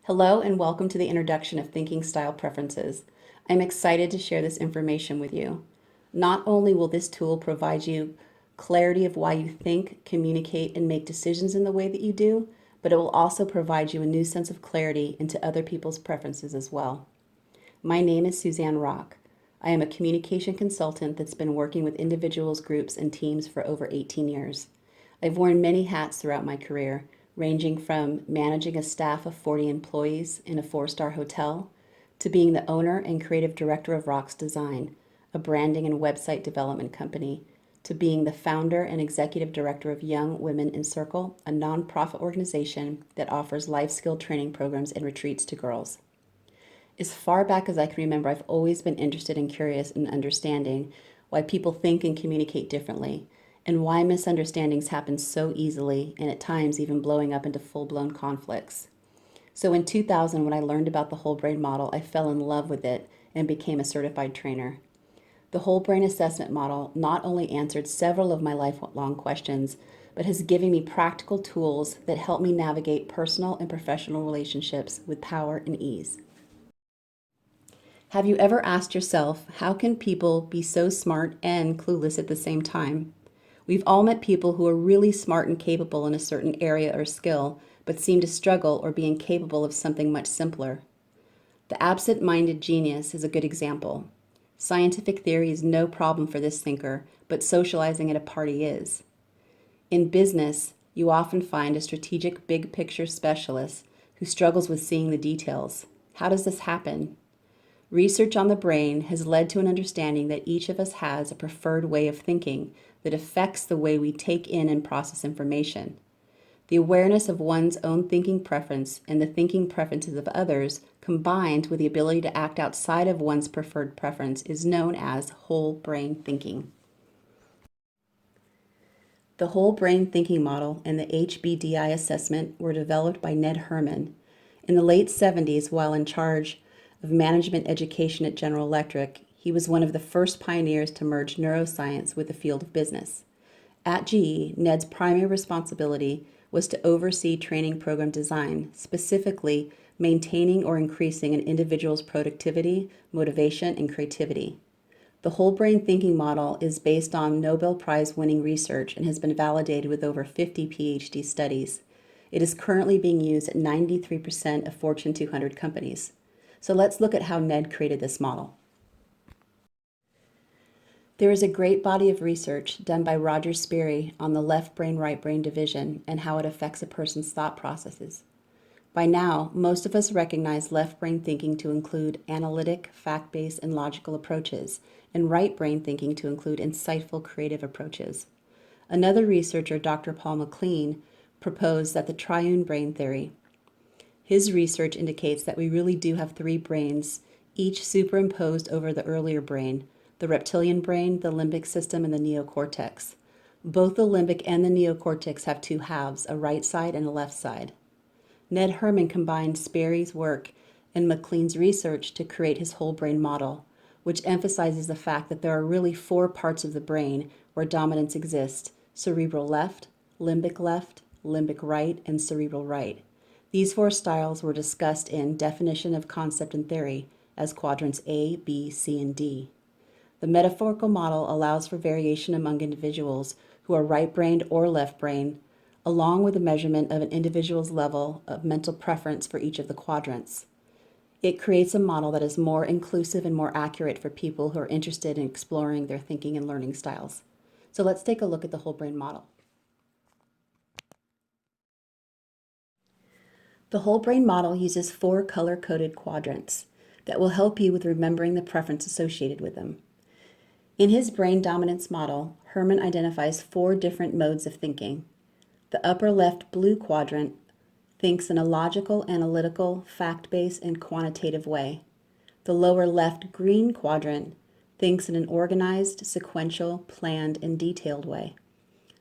Hello and welcome to the introduction of thinking style preferences. I'm excited to share this information with you. Not only will this tool provide you clarity of why you think, communicate, and make decisions in the way that you do, but it will also provide you a new sense of clarity into other people's preferences as well. My name is Suzanne Rock. I am a communication consultant that's been working with individuals, groups, and teams for over 18 years. I've worn many hats throughout my career, ranging from managing a staff of 40 employees in a four-star hotel to being the owner and creative director of Rock's Design, a branding and website development company, to being the founder and executive director of Young Women in Circle, a nonprofit organization that offers life skill training programs and retreats to girls. As far back as I can remember, I've always been interested and curious in understanding why people think and communicate differently, and why misunderstandings happen so easily and at times even blowing up into full-blown conflicts. So in 2000, when I learned about the whole brain model, I fell in love with it and became a certified trainer. The whole brain assessment model not only answered several of my lifelong questions, but has given me practical tools that help me navigate personal and professional relationships with power and ease. Have you ever asked yourself, how can people be so smart and clueless at the same time? We've all met people who are really smart and capable in a certain area or skill, but seem to struggle or be incapable of something much simpler. The absent-minded genius is a good example. Scientific theory is no problem for this thinker, but socializing at a party is. In business, you often find a strategic big picture specialist who struggles with seeing the details. How does this happen? Research on the brain has led to an understanding that each of us has a preferred way of thinking that affects the way we take in and process information. The awareness of one's own thinking preference and the thinking preferences of others, combined with the ability to act outside of one's preferred preference, is known as whole brain thinking. The whole brain thinking model and the HBDI assessment were developed by Ned Herrmann in the late 70s while in charge of management education at General Electric. He was one of the first pioneers to merge neuroscience with the field of business. At GE, Ned's primary responsibility was to oversee training program design, specifically maintaining or increasing an individual's productivity, motivation, and creativity. The whole brain thinking model is based on Nobel Prize winning research and has been validated with over 50 PhD studies. It is currently being used at 93% of Fortune 200 companies. So let's look at how Ned created this model. There is a great body of research done by Rock-Stierle on the left brain, right brain division and how it affects a person's thought processes. By now, most of us recognize left brain thinking to include analytic, fact-based, and logical approaches, and right brain thinking to include insightful, creative approaches. Another researcher, Dr. Paul MacLean, proposed that the triune brain theory. His research indicates that we really do have three brains, each superimposed over the earlier brain, the reptilian brain, the limbic system, and the neocortex. Both the limbic and the neocortex have two halves, a right side and a left side. Ned Herrmann combined Sperry's work and MacLean's research to create his whole brain model, which emphasizes the fact that there are really four parts of the brain where dominance exists: cerebral left, limbic right, and cerebral right. These four styles were discussed in Definition of Concept and Theory as quadrants A, B, C, and D. The metaphorical model allows for variation among individuals who are right-brained or left-brained, along with a measurement of an individual's level of mental preference for each of the quadrants. It creates a model that is more inclusive and more accurate for people who are interested in exploring their thinking and learning styles. So let's take a look at the whole brain model. The whole brain model uses four color-coded quadrants that will help you with remembering the preference associated with them. In his brain dominance model, Herrmann identifies four different modes of thinking. The upper left blue quadrant thinks in a logical, analytical, fact-based, and quantitative way. The lower left green quadrant thinks in an organized, sequential, planned, and detailed way.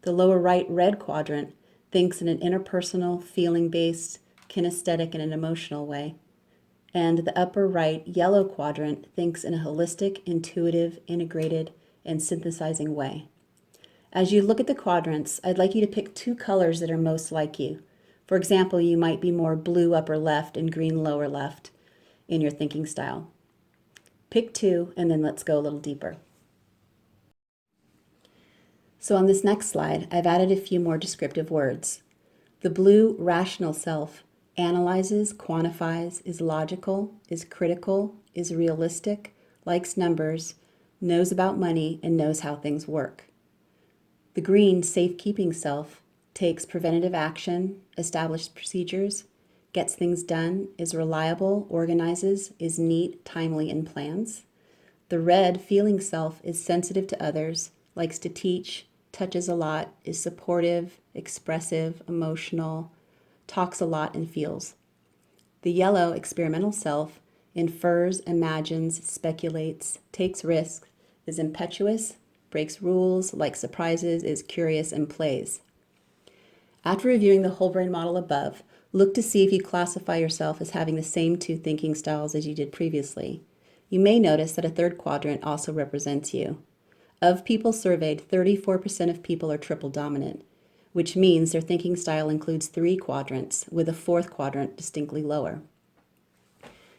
The lower right red quadrant thinks in an interpersonal, feeling-based, kinesthetic, and an emotional way. And the upper right yellow quadrant thinks in a holistic, intuitive, integrated, and synthesizing way. As you look at the quadrants, I'd like you to pick two colors that are most like you. For example, you might be more blue upper left and green lower left in your thinking style. Pick two, and then let's go a little deeper. So on this next slide, I've added a few more descriptive words. The blue rational self analyzes, quantifies, is logical, is critical, is realistic, likes numbers, knows about money, and knows how things work. The green safekeeping self takes preventative action, establishes procedures, gets things done, is reliable, organizes, is neat, timely, and plans. The red feeling self is sensitive to others, likes to teach, touches a lot, is supportive, expressive, emotional, talks a lot, and feels. The yellow experimental self infers, imagines, speculates, takes risks, is impetuous, breaks rules, likes surprises, is curious, and plays. After reviewing the whole brain model above, look to see if you classify yourself as having the same two thinking styles as you did previously. You may notice that a third quadrant also represents you. Of people surveyed, 34% of people are triple dominant, which means their thinking style includes three quadrants, with a fourth quadrant distinctly lower.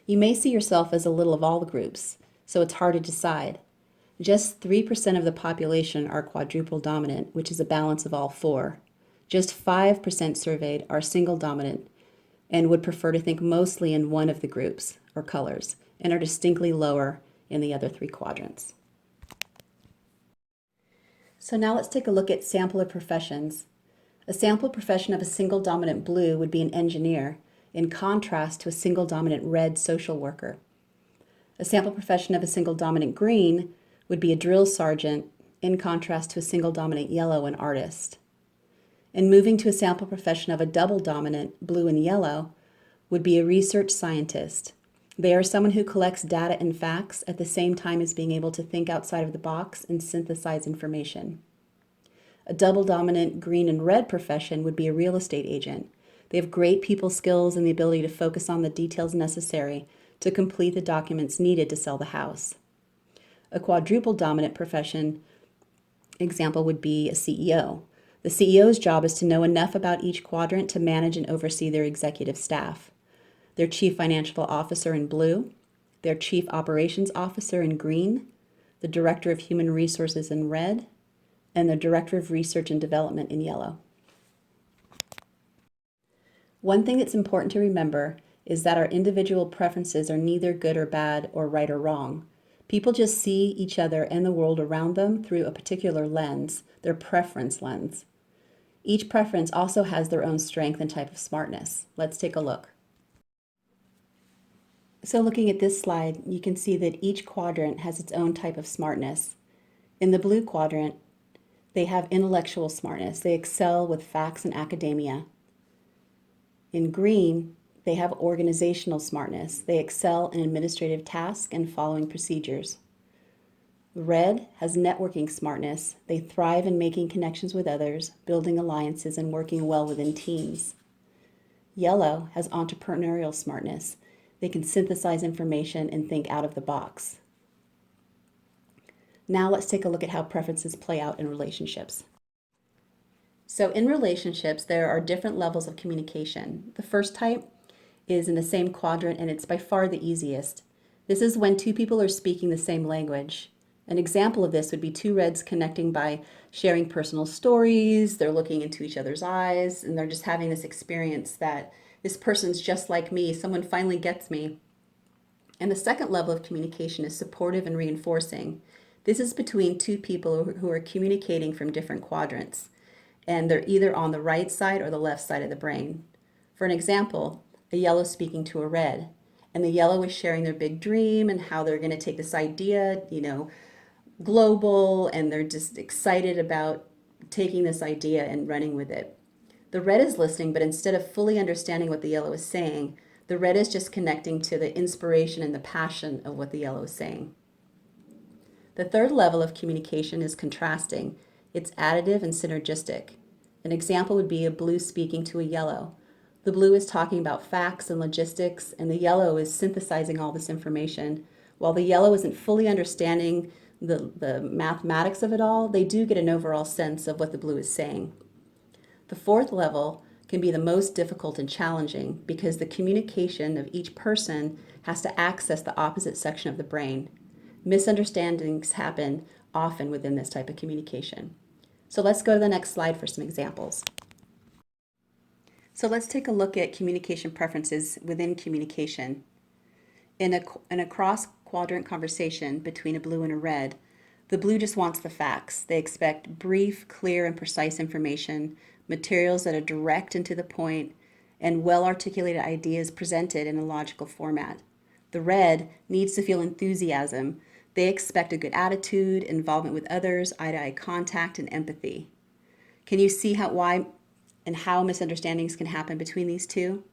You may see yourself as a little of all the groups, so it's hard to decide. Just 3% of the population are quadruple dominant, which is a balance of all four. Just 5% surveyed are single dominant and would prefer to think mostly in one of the groups or colors and are distinctly lower in the other three quadrants. So now let's take a look at sample of professions. A sample profession of a single dominant blue would be an engineer, in contrast to a single dominant red social worker. A sample profession of a single dominant green would be a drill sergeant, in contrast to a single dominant yellow, an artist. And moving to a sample profession of a double dominant blue and yellow would be a research scientist. They are someone who collects data and facts at the same time as being able to think outside of the box and synthesize information. A double dominant green and red profession would be a real estate agent. They have great people skills and the ability to focus on the details necessary to complete the documents needed to sell the house. A quadruple dominant profession example would be a CEO. The CEO's job is to know enough about each quadrant to manage and oversee their executive staff. Their chief financial officer in blue, their chief operations officer in green, the director of human resources in red, and the director of research and development in yellow. One thing that's important to remember is that our individual preferences are neither good or bad or right or wrong. People just see each other and the world around them through a particular lens, their preference lens. Each preference also has their own strength and type of smartness. Let's take a look. So looking at this slide, you can see that each quadrant has its own type of smartness. In the blue quadrant, they have intellectual smartness. They excel with facts and academia. In green, they have organizational smartness. They excel in administrative tasks and following procedures. Red has networking smartness. They thrive in making connections with others, building alliances, and working well within teams. Yellow has entrepreneurial smartness. They can synthesize information and think out of the box. Now let's take a look at how preferences play out in relationships. So in relationships, there are different levels of communication. The first type is in the same quadrant, and it's by far the easiest. This is when two people are speaking the same language. An example of this would be two reds connecting by sharing personal stories. They're looking into each other's eyes, and they're just having this experience that this person's just like me. Someone finally gets me. And the second level of communication is supportive and reinforcing. This is between two people who are communicating from different quadrants, and they're either on the right side or the left side of the brain. For an example, a yellow speaking to a red, and the yellow is sharing their big dream and how they're going to take this idea, global, and they're just excited about taking this idea and running with it. The red is listening, but instead of fully understanding what the yellow is saying, the red is just connecting to the inspiration and the passion of what the yellow is saying. The third level of communication is contrasting. It's additive and synergistic. An example would be a blue speaking to a yellow. The blue is talking about facts and logistics, and the yellow is synthesizing all this information. While the yellow isn't fully understanding the mathematics of it all, they do get an overall sense of what the blue is saying. The fourth level can be the most difficult and challenging because the communication of each person has to access the opposite section of the brain. Misunderstandings happen often within this type of communication. So let's go to the next slide for some examples. So let's take a look at communication preferences within communication. In a cross-quadrant conversation between a blue and a red, the blue just wants the facts. They expect brief, clear, and precise information, materials that are direct and to the point, and well-articulated ideas presented in a logical format. The red needs to feel enthusiasm. They expect a good attitude, involvement with others, eye-to-eye contact, and empathy. Can you see why and how misunderstandings can happen between these two?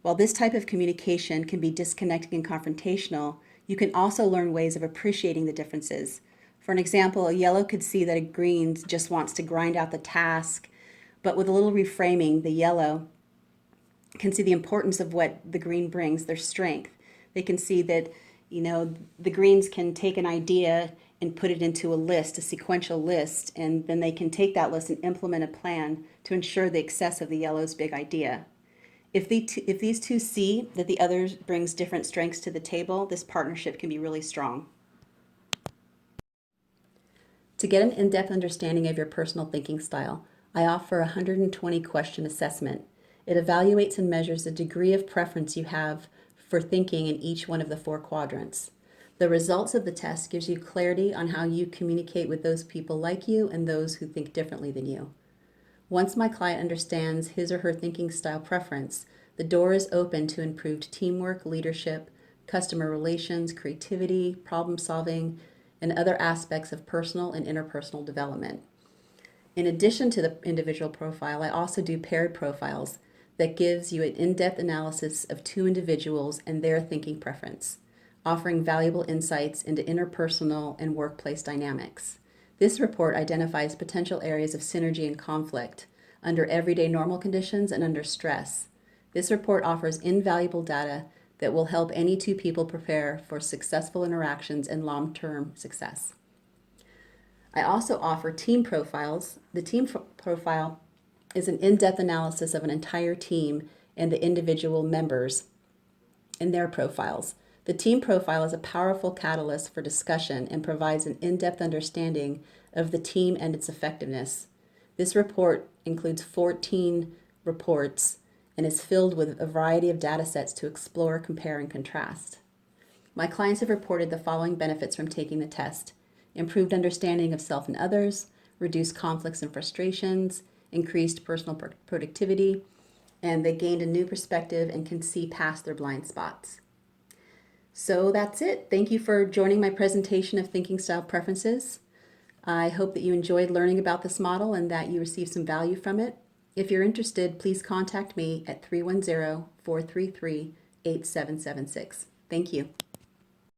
While this type of communication can be disconnecting and confrontational, you can also learn ways of appreciating the differences. For an example, a yellow could see that a green just wants to grind out the task, but with a little reframing, the yellow can see the importance of what the green brings, their strength. They can see that, the greens can take an idea and put it into a list, a sequential list, and then they can take that list and implement a plan to ensure the success of the yellow's big idea. If these two see that the other brings different strengths to the table, this partnership can be really strong. To get an in-depth understanding of your personal thinking style, I offer a 120 question assessment. It evaluates and measures the degree of preference you have for thinking in each one of the 4 quadrants. The results of the test gives you clarity on how you communicate with those people like you and those who think differently than you. Once my client understands his or her thinking style preference, the door is open to improved teamwork, leadership, customer relations, creativity, problem solving, and other aspects of personal and interpersonal development. In addition to the individual profile, I also do paired profiles that gives you an in-depth analysis of 2 individuals and their thinking preference, offering valuable insights into interpersonal and workplace dynamics. This report identifies potential areas of synergy and conflict under everyday normal conditions and under stress. This report offers invaluable data that will help any 2 people prepare for successful interactions and long-term success. I also offer team profiles. The team profile is an in-depth analysis of an entire team and the individual members and their profiles. The team profile is a powerful catalyst for discussion and provides an in-depth understanding of the team and its effectiveness. This report includes 14 reports and is filled with a variety of data sets to explore, compare, and contrast. My clients have reported the following benefits from taking the test: improved understanding of self and others, reduced conflicts and frustrations, increased personal productivity, and they gained a new perspective and can see past their blind spots. So that's it. Thank you for joining my presentation of thinking style preferences. I hope that you enjoyed learning about this model and that you received some value from it. If you're interested, please contact me at 310-433-8776. Thank you.